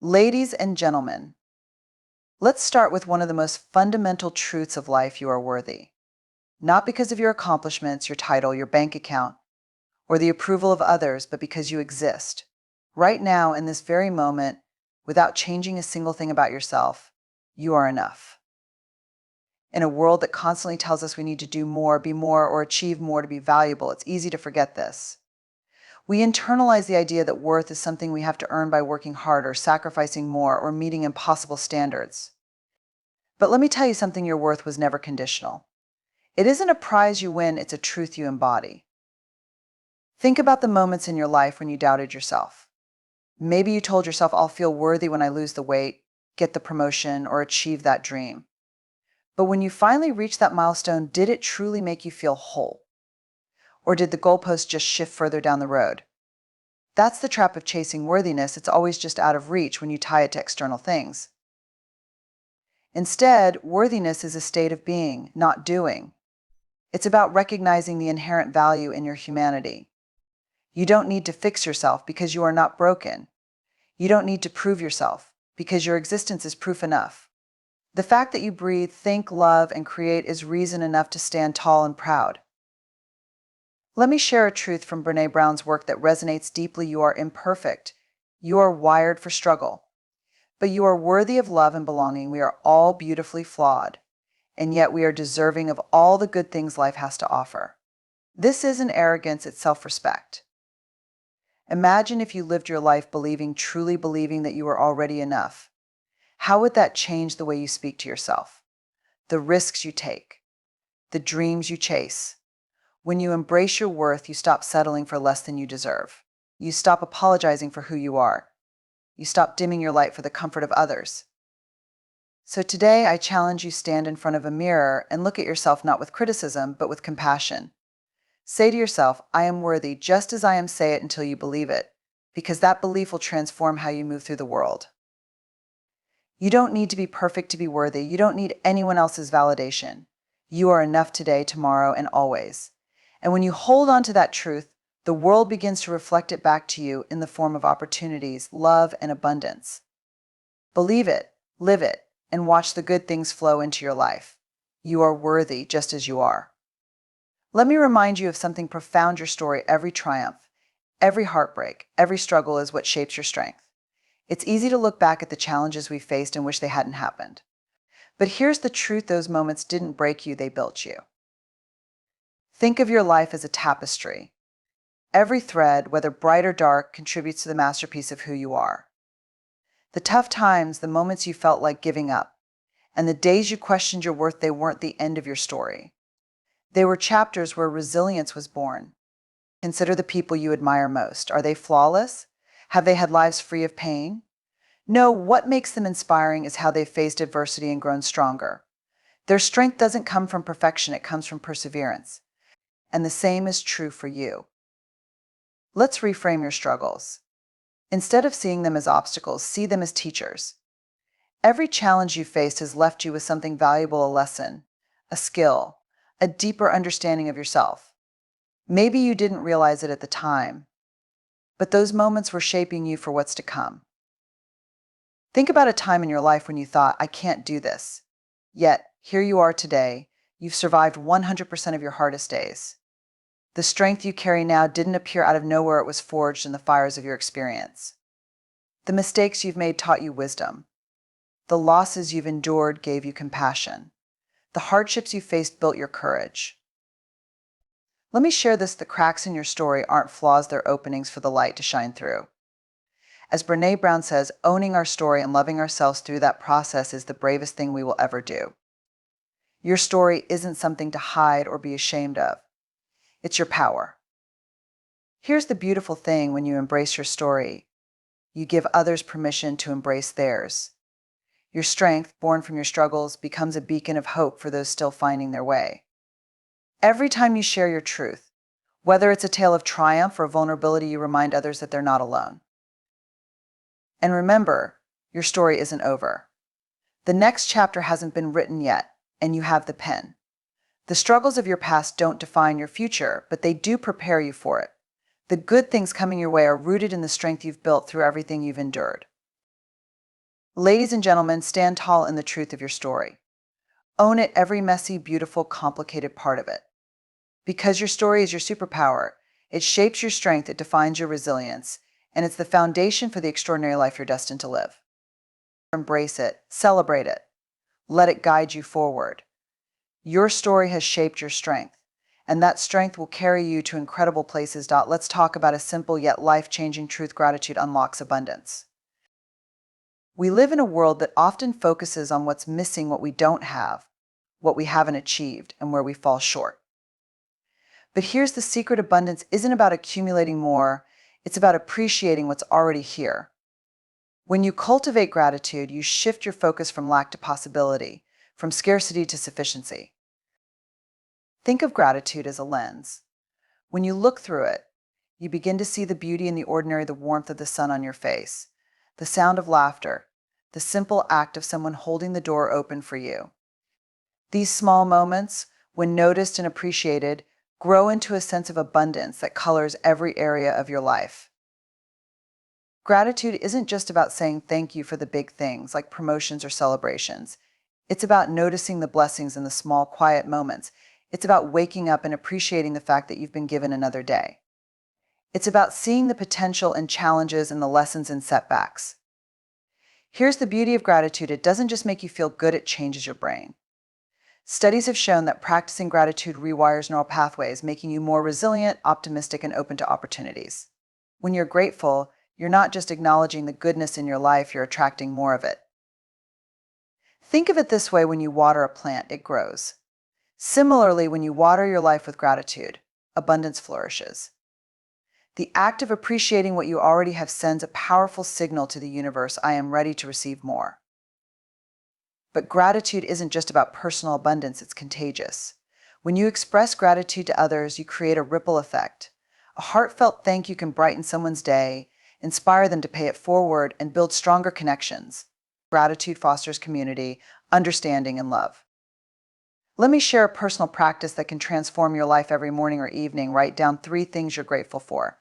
Ladies and gentlemen, let's start with one of the most fundamental truths of life: you are worthy. Not because of your accomplishments, your title, your bank account, or the approval of others, but because you exist. Right now, in this very moment, without changing a single thing about yourself, you are enough. In a world that constantly tells us we need to do more, be more, or achieve more to be valuable, it's easy to forget this. We internalize the idea that worth is something we have to earn by working harder, sacrificing more, or meeting impossible standards. But let me tell you something: your worth was never conditional. It isn't a prize you win, it's a truth you embody. Think about the moments in your life when you doubted yourself. Maybe you told yourself, I'll feel worthy when I lose the weight, get the promotion, or achieve that dream. But when you finally reached that milestone, did it truly make you feel whole? Or did the goalpost just shift further down the road? That's the trap of chasing worthiness. It's always just out of reach when you tie it to external things. Instead, worthiness is a state of being, not doing. It's about recognizing the inherent value in your humanity. You don't need to fix yourself because you are not broken. You don't need to prove yourself because your existence is proof enough. The fact that you breathe, think, love, and create is reason enough to stand tall and proud. Let me share a truth from Brené Brown's work that resonates deeply. You are imperfect. You are wired for struggle. But you are worthy of love and belonging. We are all beautifully flawed, and yet we are deserving of all the good things life has to offer. This isn't arrogance, it's self-respect. Imagine if you lived your life truly believing that you are already enough. How would that change the way you speak to yourself? The risks you take, the dreams you chase. When you embrace your worth, you stop settling for less than you deserve. You stop apologizing for who you are. You stop dimming your light for the comfort of others. So today, I challenge you: stand in front of a mirror and look at yourself not with criticism, but with compassion. Say to yourself, I am worthy just as I am. Say it until you believe it, because that belief will transform how you move through the world. You don't need to be perfect to be worthy. You don't need anyone else's validation. You are enough today, tomorrow, and always. And when you hold on to that truth, the world begins to reflect it back to you in the form of opportunities, love, and abundance. Believe it, live it, and watch the good things flow into your life. You are worthy just as you are. Let me remind you of something profound: your story, every triumph, every heartbreak, every struggle is what shapes your strength. It's easy to look back at the challenges we faced and wish they hadn't happened. But here's the truth: those moments didn't break you, they built you. Think of your life as a tapestry. Every thread, whether bright or dark, contributes to the masterpiece of who you are. The tough times, the moments you felt like giving up, and the days you questioned your worth, they weren't the end of your story. They were chapters where resilience was born. Consider the people you admire most. Are they flawless? Have they had lives free of pain? No, what makes them inspiring is how they've faced adversity and grown stronger. Their strength doesn't come from perfection, it comes from perseverance. And the same is true for you. Let's reframe your struggles. Instead of seeing them as obstacles, see them as teachers. Every challenge you faced has left you with something valuable: a lesson, a skill, a deeper understanding of yourself. Maybe you didn't realize it at the time, but those moments were shaping you for what's to come. Think about a time in your life when you thought, I can't do this. Yet, here you are today. You've survived 100% of your hardest days. The strength you carry now didn't appear out of nowhere, it was forged in the fires of your experience. The mistakes you've made taught you wisdom. The losses you've endured gave you compassion. The hardships you faced built your courage. Let me share this: the cracks in your story aren't flaws, they're openings for the light to shine through. As Brené Brown says, owning our story and loving ourselves through that process is the bravest thing we will ever do. Your story isn't something to hide or be ashamed of. It's your power. Here's the beautiful thing: when you embrace your story, you give others permission to embrace theirs. Your strength, born from your struggles, becomes a beacon of hope for those still finding their way. Every time you share your truth, whether it's a tale of triumph or vulnerability, you remind others that they're not alone. And remember, your story isn't over. The next chapter hasn't been written yet, and you have the pen. The struggles of your past don't define your future, but they do prepare you for it. The good things coming your way are rooted in the strength you've built through everything you've endured. Ladies and gentlemen, stand tall in the truth of your story. Own it, every messy, beautiful, complicated part of it. Because your story is your superpower, it shapes your strength, it defines your resilience, and it's the foundation for the extraordinary life you're destined to live. Embrace it, celebrate it, let it guide you forward. Your story has shaped your strength, and that strength will carry you to incredible places. Let's talk about a simple yet life-changing truth: gratitude unlocks abundance. We live in a world that often focuses on what's missing, what we don't have, what we haven't achieved, and where we fall short. But here's the secret: abundance isn't about accumulating more, it's about appreciating what's already here. When you cultivate gratitude, you shift your focus from lack to possibility, from scarcity to sufficiency. Think of gratitude as a lens. When you look through it, you begin to see the beauty in the ordinary, the warmth of the sun on your face, the sound of laughter, the simple act of someone holding the door open for you. These small moments, when noticed and appreciated, grow into a sense of abundance that colors every area of your life. Gratitude isn't just about saying thank you for the big things like promotions or celebrations. It's about noticing the blessings in the small, quiet moments. It's about waking up and appreciating the fact that you've been given another day. It's about seeing the potential in challenges and the lessons in setbacks. Here's the beauty of gratitude: it doesn't just make you feel good, it changes your brain. Studies have shown that practicing gratitude rewires neural pathways, making you more resilient, optimistic, and open to opportunities. When you're grateful, you're not just acknowledging the goodness in your life, you're attracting more of it. Think of it this way: when you water a plant, it grows. Similarly, when you water your life with gratitude, abundance flourishes. The act of appreciating what you already have sends a powerful signal to the universe: I am ready to receive more. But gratitude isn't just about personal abundance, it's contagious. When you express gratitude to others, you create a ripple effect. A heartfelt thank you can brighten someone's day, inspire them to pay it forward, and build stronger connections. Gratitude fosters community, understanding, and love. Let me share a personal practice that can transform your life. Every morning or evening, write down 3 things you're grateful for.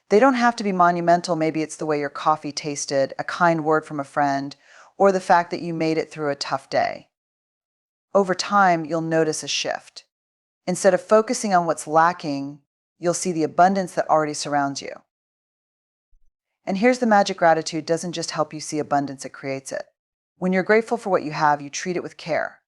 They don't have to be monumental. Maybe it's the way your coffee tasted, a kind word from a friend, or the fact that you made it through a tough day. Over time, you'll notice a shift. Instead of focusing on what's lacking, you'll see the abundance that already surrounds you. And here's the magic: gratitude doesn't just help you see abundance, it creates it. When you're grateful for what you have, you treat it with care.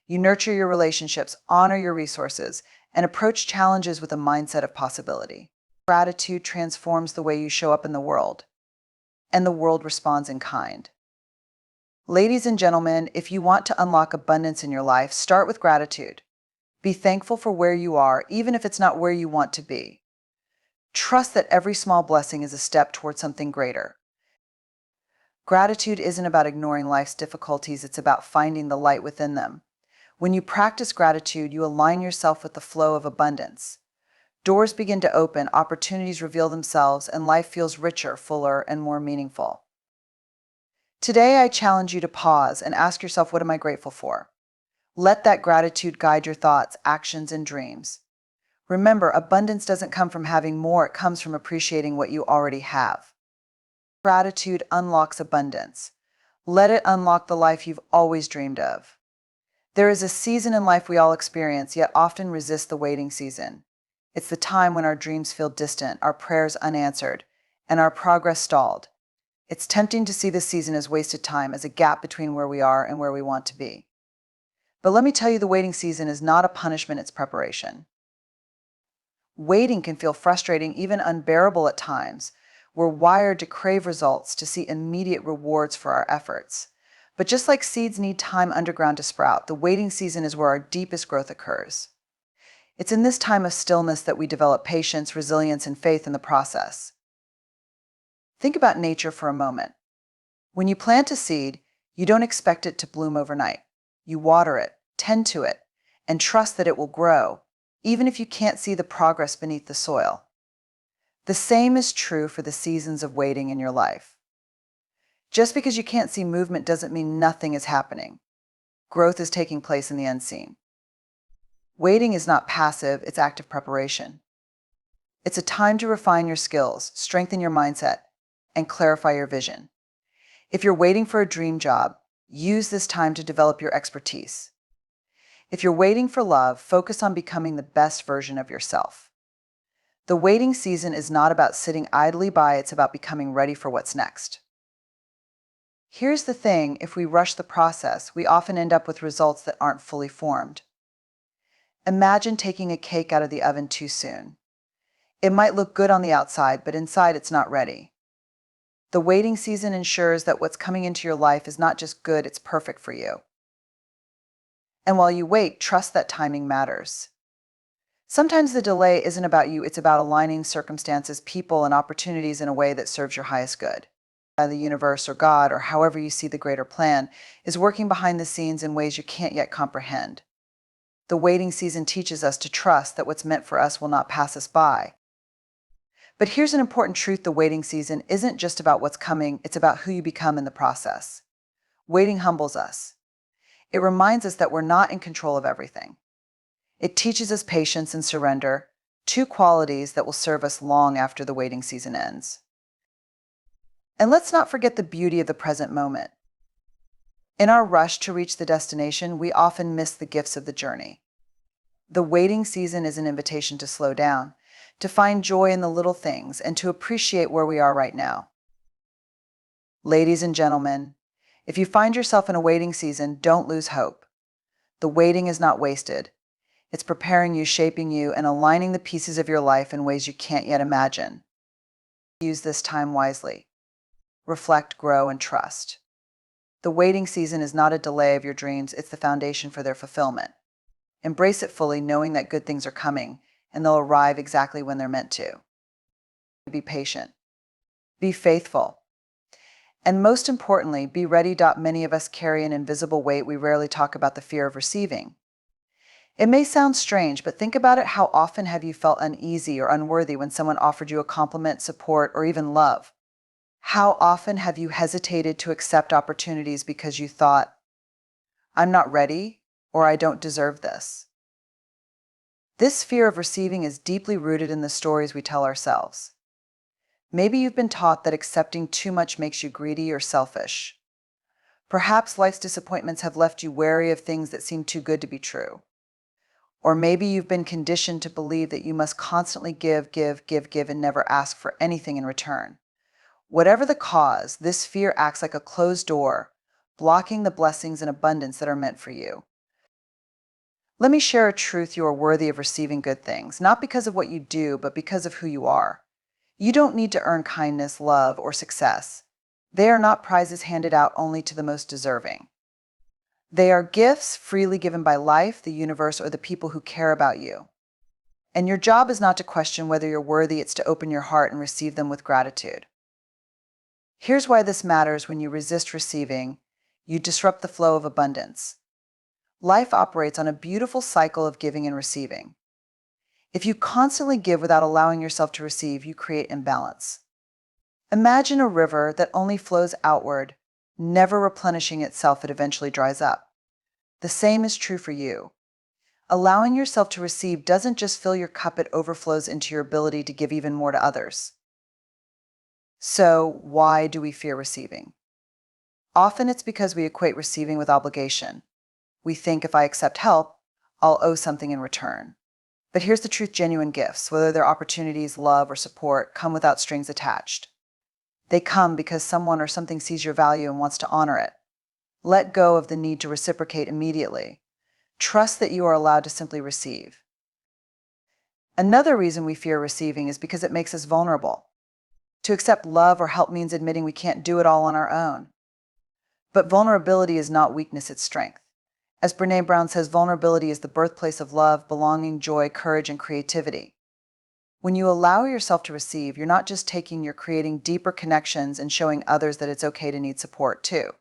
You nurture your relationships, honor your resources, and approach challenges with a mindset of possibility. Gratitude transforms the way you show up in the world, and the world responds in kind. Ladies and gentlemen, if you want to unlock abundance in your life, start with gratitude. Be thankful for where you are, even if it's not where you want to be. Trust that every small blessing is a step towards something greater. Gratitude isn't about ignoring life's difficulties, it's about finding the light within them. When you practice gratitude, you align yourself with the flow of abundance. Doors begin to open, opportunities reveal themselves, and life feels richer, fuller, and more meaningful. Today, I challenge you to pause and ask yourself, what am I grateful for? Let that gratitude guide your thoughts, actions, and dreams. Remember, abundance doesn't come from having more, it comes from appreciating what you already have. Gratitude unlocks abundance. Let it unlock the life you've always dreamed of. There is a season in life we all experience, yet often resist: the waiting season. It's the time when our dreams feel distant, our prayers unanswered, and our progress stalled. It's tempting to see this season as wasted time, as a gap between where we are and where we want to be. But let me tell you, the waiting season is not a punishment, it's preparation. Waiting can feel frustrating, even unbearable at times. We're wired to crave results, to see immediate rewards for our efforts. But just like seeds need time underground to sprout, the waiting season is where our deepest growth occurs. It's in this time of stillness that we develop patience, resilience, and faith in the process. Think about nature for a moment. When you plant a seed, you don't expect it to bloom overnight. You water it, tend to it, and trust that it will grow, even if you can't see the progress beneath the soil. The same is true for the seasons of waiting in your life. Just because you can't see movement doesn't mean nothing is happening. Growth is taking place in the unseen. Waiting is not passive, it's active preparation. It's a time to refine your skills, strengthen your mindset, and clarify your vision. If you're waiting for a dream job, use this time to develop your expertise. If you're waiting for love, focus on becoming the best version of yourself. The waiting season is not about sitting idly by, it's about becoming ready for what's next. Here's the thing, if we rush the process, we often end up with results that aren't fully formed. Imagine taking a cake out of the oven too soon. It might look good on the outside, but inside it's not ready. The waiting season ensures that what's coming into your life is not just good, it's perfect for you. And while you wait, trust that timing matters. Sometimes the delay isn't about you, it's about aligning circumstances, people, and opportunities in a way that serves your highest good. The universe or God, or however you see the greater plan, is working behind the scenes in ways you can't yet comprehend. The waiting season teaches us to trust that what's meant for us will not pass us by. But here's an important truth: the waiting season isn't just about what's coming, it's about who you become in the process. Waiting humbles us. It reminds us that we're not in control of everything. It teaches us patience and surrender, two qualities that will serve us long after the waiting season ends. And let's not forget the beauty of the present moment. In our rush to reach the destination, we often miss the gifts of the journey. The waiting season is an invitation to slow down, to find joy in the little things, and to appreciate where we are right now. Ladies and gentlemen, if you find yourself in a waiting season, don't lose hope. The waiting is not wasted. It's preparing you, shaping you, and aligning the pieces of your life in ways you can't yet imagine. Use this time wisely. Reflect, grow, and trust. The waiting season is not a delay of your dreams, it's the foundation for their fulfillment. Embrace it fully, knowing that good things are coming, and they'll arrive exactly when they're meant to. Be patient. Be faithful. And most importantly, be ready. Many of us carry an invisible weight. We rarely talk about the fear of receiving. It may sound strange, but think about it. How often have you felt uneasy or unworthy when someone offered you a compliment, support, or even love? How often have you hesitated to accept opportunities because you thought, I'm not ready, or I don't deserve this? This fear of receiving is deeply rooted in the stories we tell ourselves. Maybe you've been taught that accepting too much makes you greedy or selfish. Perhaps life's disappointments have left you wary of things that seem too good to be true. Or maybe you've been conditioned to believe that you must constantly give, and never ask for anything in return. Whatever the cause, this fear acts like a closed door, blocking the blessings and abundance that are meant for you. Let me share a truth: you are worthy of receiving good things, not because of what you do, but because of who you are. You don't need to earn kindness, love, or success. They are not prizes handed out only to the most deserving. They are gifts freely given by life, the universe, or the people who care about you. And your job is not to question whether you're worthy, it's to open your heart and receive them with gratitude. Here's why this matters: when you resist receiving, you disrupt the flow of abundance. Life operates on a beautiful cycle of giving and receiving. If you constantly give without allowing yourself to receive, you create imbalance. Imagine a river that only flows outward, never replenishing itself. It eventually dries up. The same is true for you. Allowing yourself to receive doesn't just fill your cup, it overflows into your ability to give even more to others. So, why do we fear receiving? Often it's because we equate receiving with obligation. We think, if I accept help, I'll owe something in return. But here's the truth: genuine gifts, whether they're opportunities, love, or support, come without strings attached. They come because someone or something sees your value and wants to honor it. Let go of the need to reciprocate immediately. Trust that you are allowed to simply receive. Another reason we fear receiving is because it makes us vulnerable. To accept love or help means admitting we can't do it all on our own. But vulnerability is not weakness, it's strength. As Brené Brown says, vulnerability is the birthplace of love, belonging, joy, courage, and creativity. When you allow yourself to receive, you're not just taking, you're creating deeper connections and showing others that it's okay to need support too.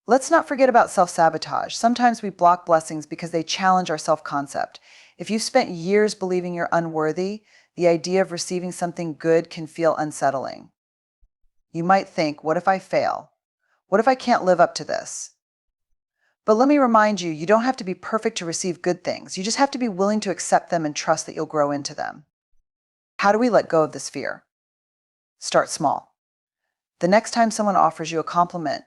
Let's not forget about self-sabotage. Sometimes we block blessings because they challenge our self-concept. If you've spent years believing you're unworthy, the idea of receiving something good can feel unsettling. You might think, what if I fail? What if I can't live up to this? But let me remind you, you don't have to be perfect to receive good things. You just have to be willing to accept them and trust that you'll grow into them. How do we let go of this fear? Start small. The next time someone offers you a compliment,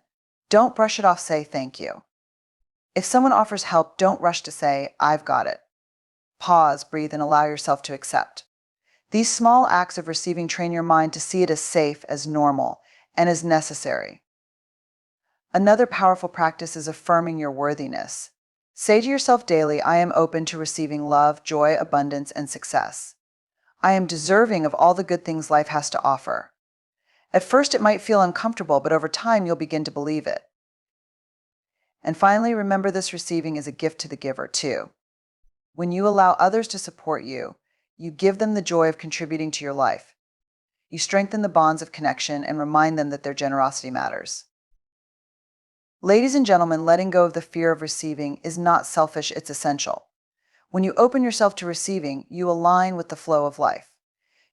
don't brush it off, say thank you. If someone offers help, don't rush to say, I've got it. Pause, breathe, and allow yourself to accept. These small acts of receiving train your mind to see it as safe, as normal, and as necessary. Another powerful practice is affirming your worthiness. Say to yourself daily, I am open to receiving love, joy, abundance, and success. I am deserving of all the good things life has to offer. At first, it might feel uncomfortable, but over time, you'll begin to believe it. And finally, remember this receiving is a gift to the giver, too. When you allow others to support you, you give them the joy of contributing to your life. You strengthen the bonds of connection and remind them that their generosity matters. Ladies and gentlemen, letting go of the fear of receiving is not selfish, it's essential. When you open yourself to receiving, you align with the flow of life.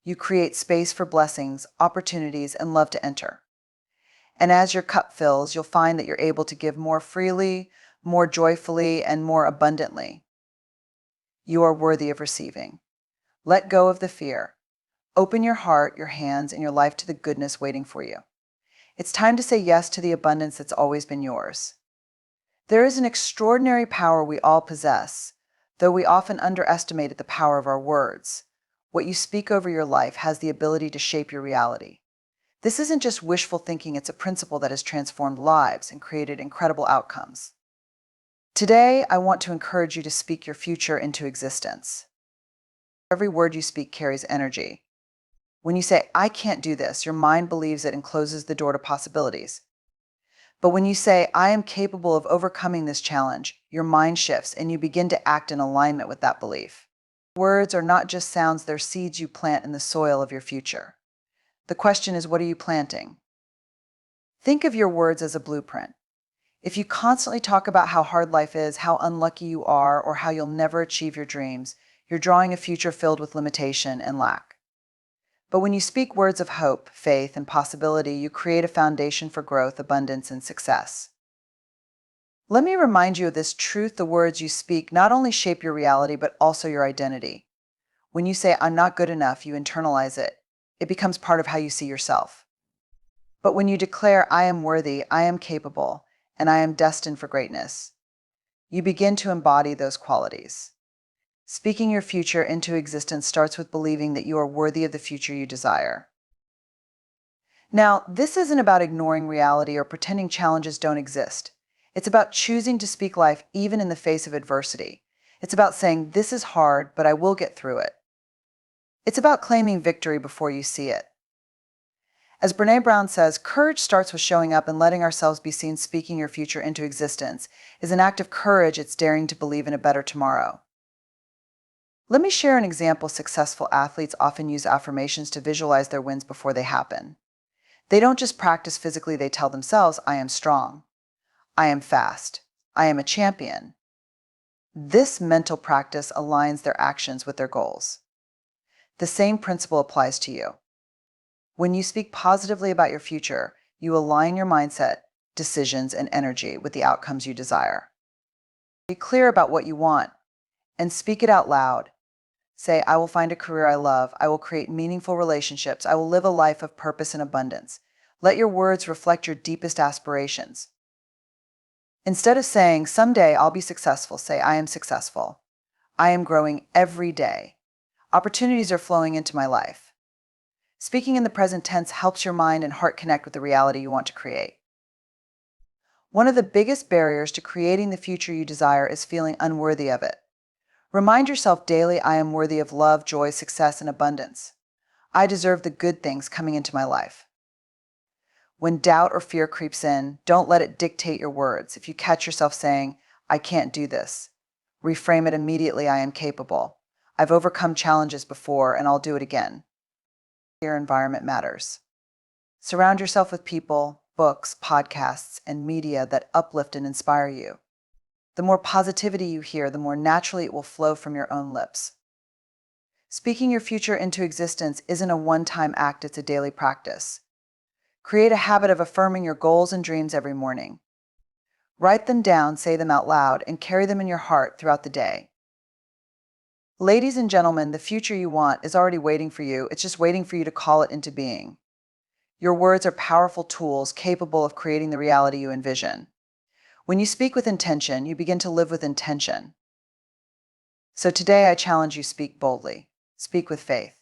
You create space for blessings, opportunities, and love to enter. And as your cup fills, you'll find that you're able to give more freely, more joyfully, and more abundantly. You are worthy of receiving. Let go of the fear. Open your heart, your hands, and your life to the goodness waiting for you. It's time to say yes to the abundance that's always been yours. There is an extraordinary power we all possess, though we often underestimate the power of our words. What you speak over your life has the ability to shape your reality. This isn't just wishful thinking, it's a principle that has transformed lives and created incredible outcomes. Today, I want to encourage you to speak your future into existence. Every word you speak carries energy. When you say, I can't do this, your mind believes it and closes the door to possibilities. But when you say, I am capable of overcoming this challenge, your mind shifts and you begin to act in alignment with that belief. Words are not just sounds, they're seeds you plant in the soil of your future. The question is, what are you planting? Think of your words as a blueprint. If you constantly talk about how hard life is, how unlucky you are, or how you'll never achieve your dreams, you're drawing a future filled with limitation and lack. But when you speak words of hope, faith, and possibility, you create a foundation for growth, abundance, and success. Let me remind you of this truth: the words you speak not only shape your reality, but also your identity. When you say, I'm not good enough, you internalize it. It becomes part of how you see yourself. But when you declare, I am worthy, I am capable, and I am destined for greatness, you begin to embody those qualities. Speaking your future into existence starts with believing that you are worthy of the future you desire. Now, this isn't about ignoring reality or pretending challenges don't exist. It's about choosing to speak life even in the face of adversity. It's about saying, this is hard, but I will get through it. It's about claiming victory before you see it. As Brené Brown says, courage starts with showing up and letting ourselves be seen. Speaking your future into existence is an act of courage. It's daring to believe in a better tomorrow. Let me share an example. Successful athletes often use affirmations to visualize their wins before they happen. They don't just practice physically, they tell themselves, I am strong, I am fast, I am a champion. This mental practice aligns their actions with their goals. The same principle applies to you. When you speak positively about your future, you align your mindset, decisions, and energy with the outcomes you desire. Be clear about what you want and speak it out loud. Say, I will find a career I love. I will create meaningful relationships. I will live a life of purpose and abundance. Let your words reflect your deepest aspirations. Instead of saying, someday I'll be successful, say, I am successful. I am growing every day. Opportunities are flowing into my life. Speaking in the present tense helps your mind and heart connect with the reality you want to create. One of the biggest barriers to creating the future you desire is feeling unworthy of it. Remind yourself daily, I am worthy of love, joy, success, and abundance. I deserve the good things coming into my life. When doubt or fear creeps in, don't let it dictate your words. If you catch yourself saying, I can't do this, reframe it immediately, I am capable. I've overcome challenges before and I'll do it again. Your environment matters. Surround yourself with people, books, podcasts, and media that uplift and inspire you. The more positivity you hear, the more naturally it will flow from your own lips. Speaking your future into existence isn't a one-time act, it's a daily practice. Create a habit of affirming your goals and dreams every morning. Write them down, say them out loud, and carry them in your heart throughout the day. Ladies and gentlemen, the future you want is already waiting for you. It's just waiting for you to call it into being. Your words are powerful tools capable of creating the reality you envision. When you speak with intention, you begin to live with intention. So today I challenge you, speak boldly. Speak with faith.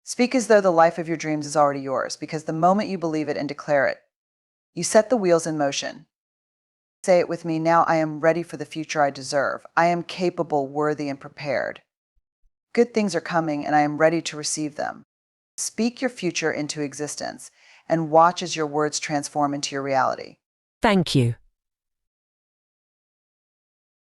Speak as though the life of your dreams is already yours, because the moment you believe it and declare it, you set the wheels in motion. Say it with me now: I am ready for the future I deserve. I am capable, worthy, and prepared. Good things are coming, and I am ready to receive them. Speak your future into existence and watch as your words transform into your reality. Thank you.